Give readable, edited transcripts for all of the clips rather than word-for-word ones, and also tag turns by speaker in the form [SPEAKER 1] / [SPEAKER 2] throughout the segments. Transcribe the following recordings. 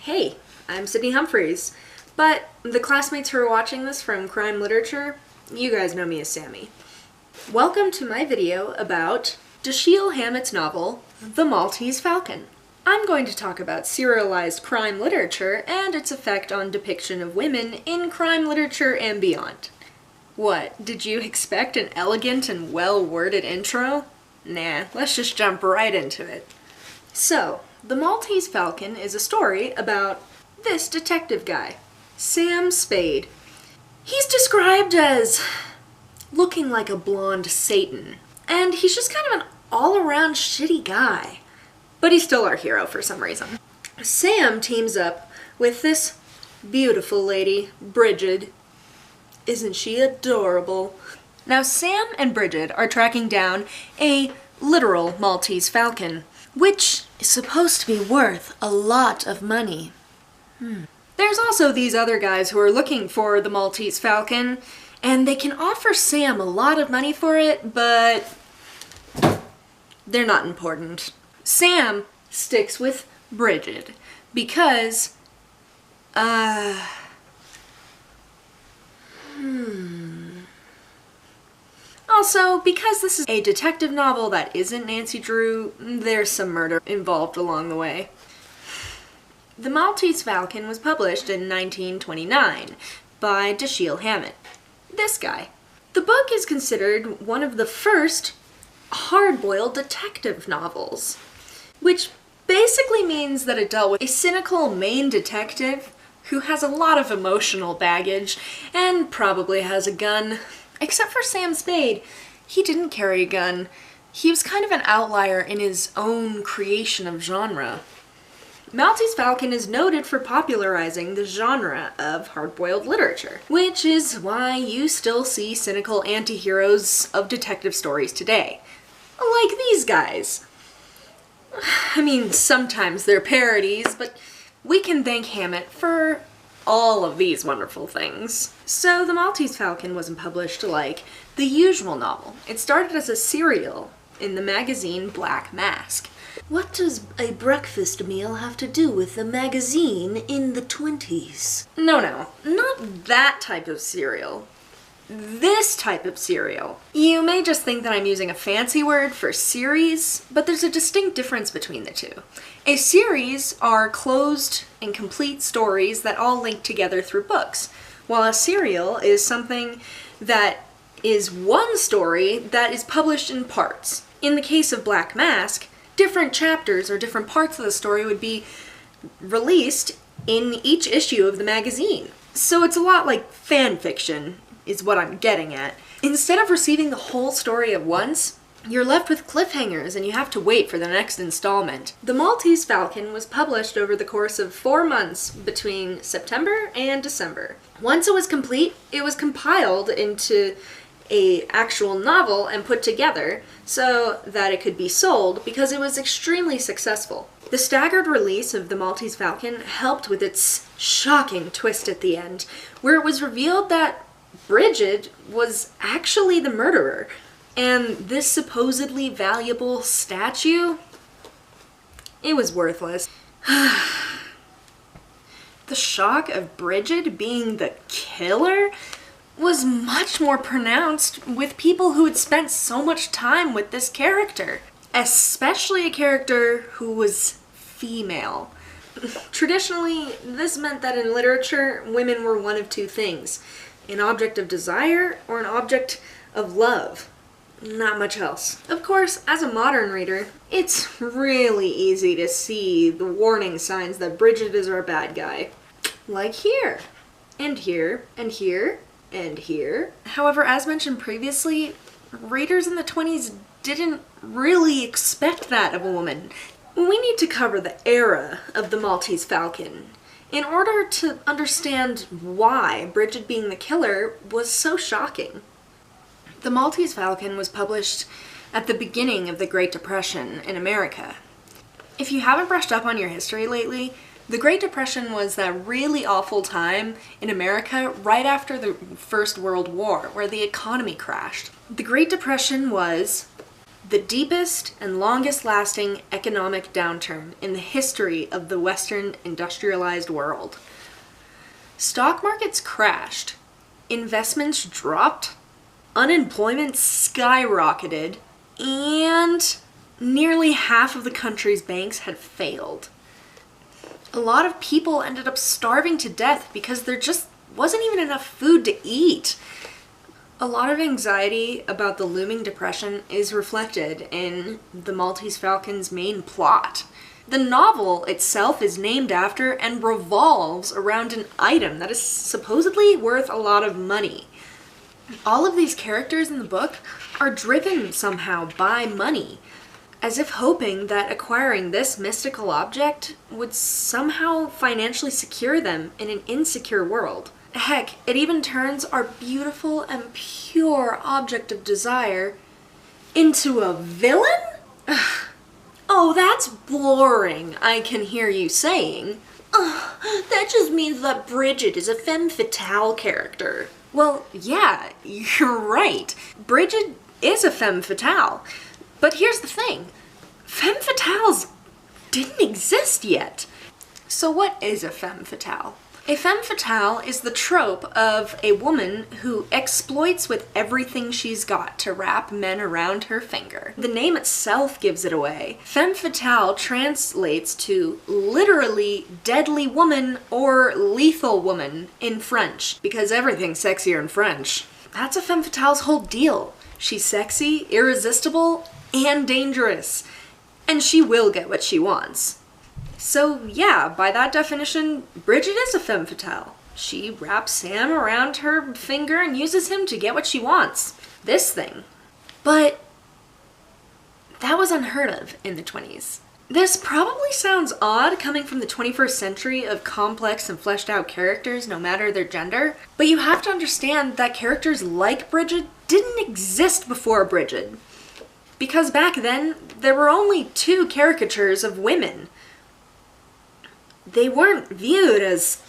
[SPEAKER 1] Hey, I'm Sydney Humphreys, but the classmates who are watching this from crime literature, you guys know me as Sammy. Welcome to my video about Dashiell Hammett's novel, The Maltese Falcon. I'm going to talk about serialized crime literature and its effect on depiction of women in crime literature and beyond. What, did you expect an elegant and well-worded intro? Nah, let's just jump right into it. So, The Maltese Falcon is a story about this detective guy, Sam Spade. He's described as looking like a blonde Satan, and he's just kind of an all-around shitty guy. But he's still our hero for some reason. Sam teams up with this beautiful lady, Brigid. Isn't she adorable? Now, Sam and Brigid are tracking down a literal Maltese Falcon, which is supposed to be worth a lot of money. There's also these other guys who are looking for the Maltese Falcon, and they can offer Sam a lot of money for it, but they're not important. Sam sticks with Brigid because, Also, because this is a detective novel that isn't Nancy Drew, there's some murder involved along the way. The Maltese Falcon was published in 1929 by Dashiell Hammett. This guy. The book is considered one of the first hard-boiled detective novels, which basically means that it dealt with a cynical main detective who has a lot of emotional baggage and probably has a gun. Except for Sam Spade, he didn't carry a gun. He was kind of an outlier in his own creation of genre. Maltese Falcon is noted for popularizing the genre of hard-boiled literature, which is why you still see cynical anti-heroes of detective stories today. Like these guys. I mean, sometimes they're parodies, but we can thank Hammett for all of these wonderful things. So The Maltese Falcon wasn't published like the usual novel. It started as a serial in the magazine Black Mask. What does a breakfast meal have to do with the magazine in the 20s? No, not that type of cereal. This type of cereal. You may just think that I'm using a fancy word for series, but there's a distinct difference between the two. A series are closed and complete stories that all link together through books, while a serial is something that is one story that is published in parts. In the case of Black Mask, different chapters or different parts of the story would be released in each issue of the magazine. So it's a lot like fan fiction, is what I'm getting at. Instead of receiving the whole story at once, you're left with cliffhangers and you have to wait for the next installment. The Maltese Falcon was published over the course of 4 months between September and December. Once it was complete, it was compiled into an actual novel and put together so that it could be sold because it was extremely successful. The staggered release of The Maltese Falcon helped with its shocking twist at the end, where it was revealed that Brigid was actually the murderer, and this supposedly valuable statue, it was worthless. The shock of Brigid being the killer was much more pronounced with people who had spent so much time with this character, especially a character who was female. Traditionally, this meant that in literature, women were one of two things: an object of desire or an object of love. Not much else. Of course, as a modern reader, it's really easy to see the warning signs that Brigid is our bad guy. Like here, and here, and here, and here. However, as mentioned previously, readers in the 20s didn't really expect that of a woman. We need to cover the era of the Maltese Falcon in order to understand why Brigid being the killer was so shocking. The Maltese Falcon was published at the beginning of the Great Depression in America. If you haven't brushed up on your history lately, the Great Depression was that really awful time in America right after the First World War, where the economy crashed. The Great Depression was the deepest and longest lasting economic downturn in the history of the Western industrialized world. Stock markets crashed, investments dropped, unemployment skyrocketed, and nearly half of the country's banks had failed. A lot of people ended up starving to death because there just wasn't even enough food to eat. A lot of anxiety about the looming depression is reflected in the Maltese Falcon's main plot. The novel itself is named after and revolves around an item that is supposedly worth a lot of money. All of these characters in the book are driven somehow by money, as if hoping that acquiring this mystical object would somehow financially secure them in an insecure world. Heck, it even turns our beautiful and pure object of desire into a villain? Ugh. Oh, that's boring, I can hear you saying. That just means that Brigid is a femme fatale character. Well, yeah, you're right. Brigid is a femme fatale. But here's the thing. Femme fatales didn't exist yet. So what is a femme fatale? A femme fatale is the trope of a woman who exploits with everything she's got to wrap men around her finger. The name itself gives it away. Femme fatale translates to literally deadly woman or lethal woman in French, because everything's sexier in French. That's a femme fatale's whole deal. She's sexy, irresistible, and dangerous. And she will get what she wants. So yeah, by that definition, Brigid is a femme fatale. She wraps Sam around her finger and uses him to get what she wants. This thing. But that was unheard of in the 20s. This probably sounds odd coming from the 21st century of complex and fleshed out characters no matter their gender, but you have to understand that characters like Brigid didn't exist before Brigid. Because back then, there were only 2 caricatures of women. They weren't viewed as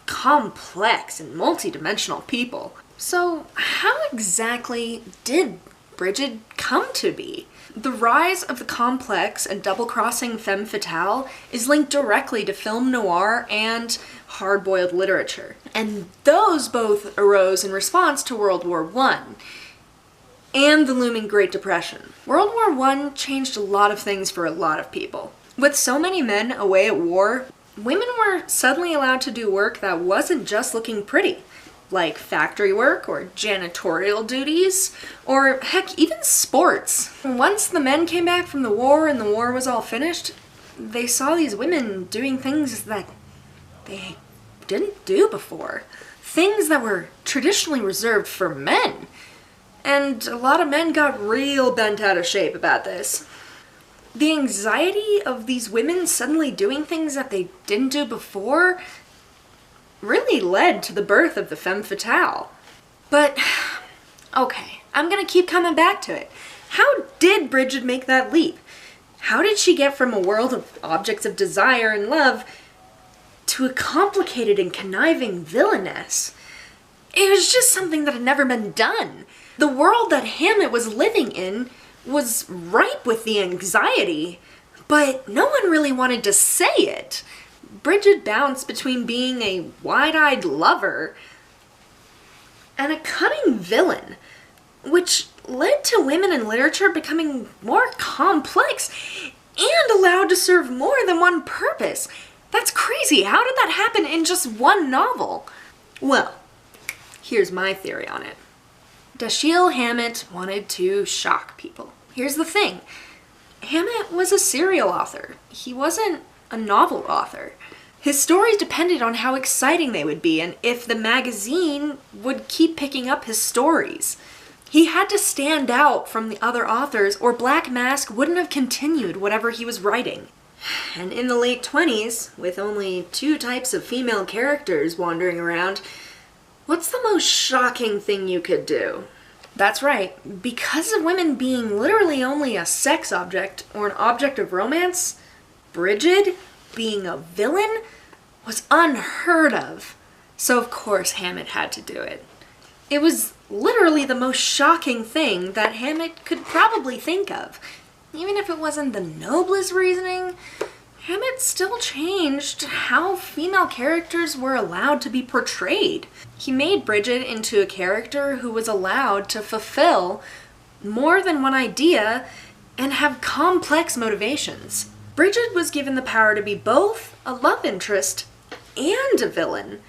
[SPEAKER 1] complex and multidimensional people. So how exactly did Brigid come to be? The rise of the complex and double-crossing femme fatale is linked directly to film noir and hard-boiled literature. And those both arose in response to World War I and the looming Great Depression. World War I changed a lot of things for a lot of people. With so many men away at war, women were suddenly allowed to do work that wasn't just looking pretty, like factory work or janitorial duties, or heck, even sports. Once the men came back from the war and the war was all finished, they saw these women doing things that they didn't do before. Things that were traditionally reserved for men. And a lot of men got real bent out of shape about this. The anxiety of these women suddenly doing things that they didn't do before really led to the birth of the femme fatale. But, okay, I'm gonna keep coming back to it. How did Brigid make that leap? How did she get from a world of objects of desire and love to a complicated and conniving villainess? It was just something that had never been done. The world that Hammett was living in was ripe with the anxiety, but no one really wanted to say it. Brigid bounced between being a wide-eyed lover and a cunning villain, which led to women in literature becoming more complex and allowed to serve more than one purpose. That's crazy. How did that happen in just one novel? Well, here's my theory on it. Dashiell Hammett wanted to shock people. Here's the thing. Hammett was a serial author. He wasn't a novel author. His stories depended on how exciting they would be and if the magazine would keep picking up his stories. He had to stand out from the other authors or Black Mask wouldn't have continued whatever he was writing. And in the late 20s, with only 2 types of female characters wandering around, what's the most shocking thing you could do? That's right, because of women being literally only a sex object or an object of romance, Brigid being a villain was unheard of. So of course Hammett had to do it. It was literally the most shocking thing that Hammett could probably think of. Even if it wasn't the noblest reasoning, Hammett still changed how female characters were allowed to be portrayed. He made Brigid into a character who was allowed to fulfill more than one idea and have complex motivations. Brigid was given the power to be both a love interest and a villain,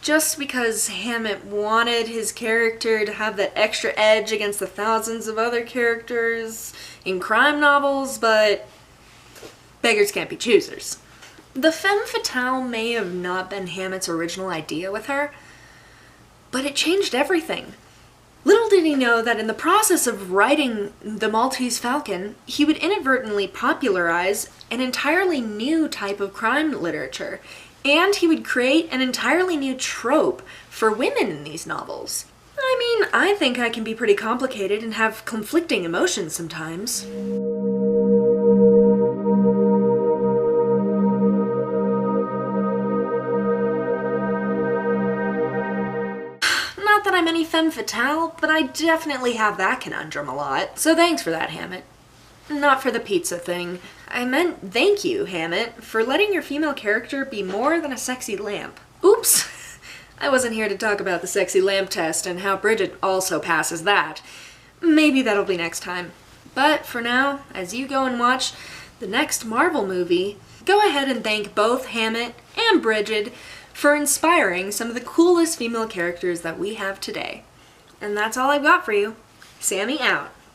[SPEAKER 1] just because Hammett wanted his character to have that extra edge against the thousands of other characters in crime novels, but beggars can't be choosers. The Femme Fatale may have not been Hammett's original idea with her, but it changed everything. Little did he know that in the process of writing the Maltese Falcon, he would inadvertently popularize an entirely new type of crime literature, and he would create an entirely new trope for women in these novels. I mean, I think I can be pretty complicated and have conflicting emotions sometimes. Not that I'm any femme fatale, but I definitely have that conundrum a lot. So thanks for that, Hammett. Not for the pizza thing. I meant thank you, Hammett, for letting your female character be more than a sexy lamp. Oops! I wasn't here to talk about the sexy lamp test and how Brigid also passes that. Maybe that'll be next time. But for now, as you go and watch the next Marvel movie, go ahead and thank both Hammett and Brigid for inspiring some of the coolest female characters that we have today. And that's all I've got for you. Sammy out.